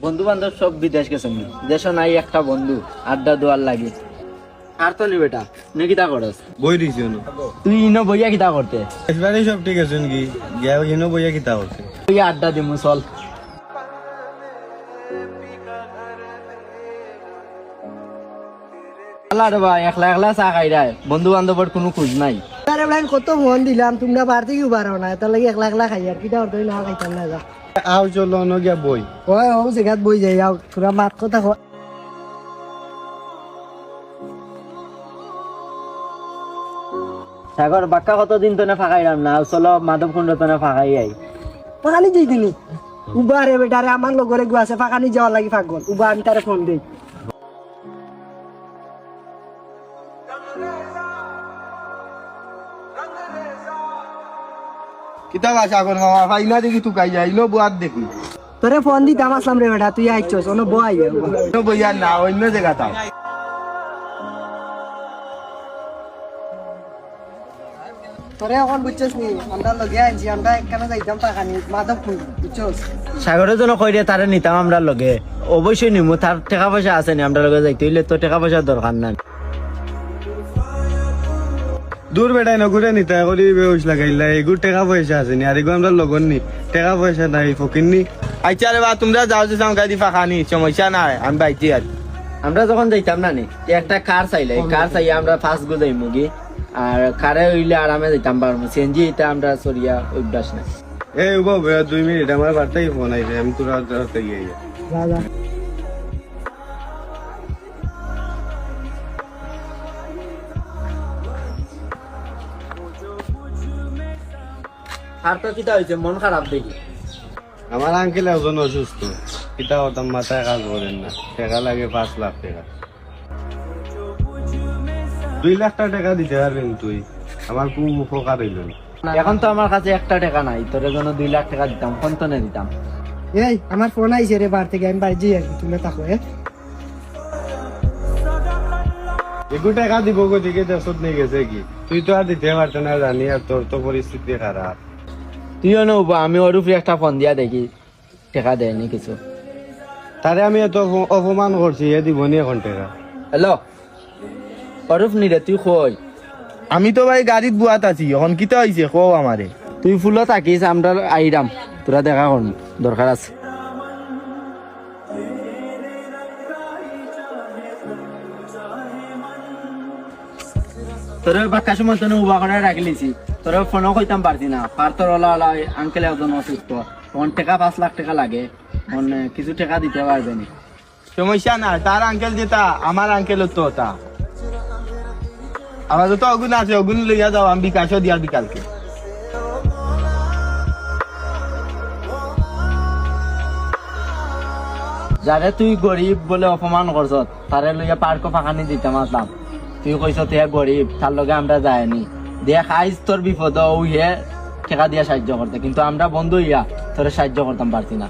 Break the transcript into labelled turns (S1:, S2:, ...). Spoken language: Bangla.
S1: বন্ধু বান্ধব সব বিদেশ গেছে, দেশ নাই একটা বন্ধু আড্ডা দোয়ার লাগে। আর তো নি বেটা নে কিতা করস?
S2: বই দিছি না
S1: তুই ইনো বইয়া কিতা করতে?
S2: এবারে সব ঠিক আছে নাকি গিয়া কিনো বইয়া কিতা করছে
S1: তুই আড্ডা দিমু চল। আল্লাহ রে ভাই একলা একলা চা খাইরায়, বন্ধু বান্ধবের কোনো খোঁজ নাই।
S3: আরে ভাই কত মন দিলাম, তোমরা বাড়তে কি পারো না, তার লাগে একলা একলা খাই আর কিটা করতে না খাইতাম না যা।
S2: আও চলো ন গিয়া বই
S3: ওই ও জায়গাত বই যাই আও, তোরা মাত কথা কয়।
S1: সাগর বাক্কা কতদিন তো না ফাঁকাইলাম না, চলো মাধব কুণ্ড তো না ফাঁকাই আই।
S3: পাকানি যাই দিনি উবা রে বেটারে, আমার লগরে গু আছে পাকানি যাওয়ার লাগি পাগল উবা, আমি তারে ফোন দেই।
S2: কিতা ভাষা কোন মামা ইনা দেখি তুই কাই যাই নো বুয়াত দেখি
S3: তোরে ফোন দিতাম আসলাম রে বেটা, তুই আইছস অন বই
S2: নো বইয়া না অন্য জায়গা তাও
S3: তোরে এখন বুঝছস নি, আমরা লগে আইছি, আমরা একখানে যাইতাম পাকানি মাধব খুঁজ বুঝছস।
S1: সাগরের জন্য কই দিয়ে তারে নিতাম আমরা লগে, অবশ্যই নিমু। তার টাকা পয়সা আছে নি আমরা লগে যাইতে হইলে তো টাকা পয়সার দরকার নাই।
S2: দূর বেটাই নঘুরে নিতে করি বেউস লাগাইলা এগুর টাকা পয়সা আছে নি আর এগু আমরা লগন নি টাকা পয়সা নাই ফকির নি। আচ্ছা রে বা তোমরা যাও যে সামনে গাড়ি ফাঁকানি সমস্যা নাই আমি বাইতে আর
S1: আমরা যখন যাইতাম না নি একটা কার চাইলে, কার চাই আমরা ফার্স্ট গো যাইমু গি, আর কারে হইলে আরামে যাইতাম পারবো। সিএনজি এটা আমরা সরিয়া অভ্যাস নাই।
S2: এই উবা 2 মিনিট আমার বার্তাই ফোন আইছে আমি তোরা রাস্তা গিয়ে
S3: যা যা
S1: আর তো কিটা হইছে মন খারাপ দেখি।
S2: আমার আঙ্কেল একজন অসুস্থ কিতা হতাম মাথায় কাজ করেন না, টাকা লাগে 5 লাখ টাকা। 2 লাখ টাকা দিতে পারবেন তুই, আমার খুব উপকার হইল।
S1: এখন তো আমার কাছে একটা টাকা নাই, তোর জন্য 2 লাখ টাকা দিতাম, ফোনতনে দিতাম।
S3: এই আমার ফোন আইছে রে বার থেকে, আমি বাড়ি যাই আর কি, তুমি থাকো।
S2: এগু টাকা দিব গো দিকে দেশত নিয়ে গেছে কি, তুই তো আর দিতে পারত না জানি, আর তোর তো পরিস্থিতি খারাপ।
S1: তুইও নব, আমি ওর উপরে একটা ফোন দিয়া দেখি টাকা দেয়নি কিছু।
S2: তারে আমি এত অপমান করছি এ দিবনি এখন টাকা।
S1: হ্যালো অরূপ নিরে, তুই কই?
S2: আমি তো ভাই গাড়িত বুয়াত আছি, এখন কিতা হইছে কও আমারে।
S1: তুই ফুলো থাকিস, আমরা আইরাম, তোরা দেখা করুন দরকার আছে। তোর বাক্কা সময় তো উবা করে রাখলিছি, তোর ফোনও কইতাম পারছি না। পার তোর আঙ্কেল একজন অসুস্থ, তখন টাকা 5 লাখ টাকা লাগে, তখন কিছু টাকা দিতে পারবে না।
S2: সমস্যা না, তার আঙ্কেল যেটা আমার আঙ্কেল তো তা আমার তো অগুন আছে, অগুন লইয়া যাও, আমি বিকাশও দিয়ার বিকালকে।
S1: যারে তুই গরিব বলে অপমান করছ, তারে লইয়া পার্ক ফাঁকানি দিতাম আসলাম। তুই কইস তুই গরিব, তার লগে আমরা যায়নি। দেখ আইস তোর বিপদ হে টাকা দিয়া সাহায্য করতে, কিন্তু আমরা বন্ধু ইয়া তোরে সাহায্য করতাম পারছি না।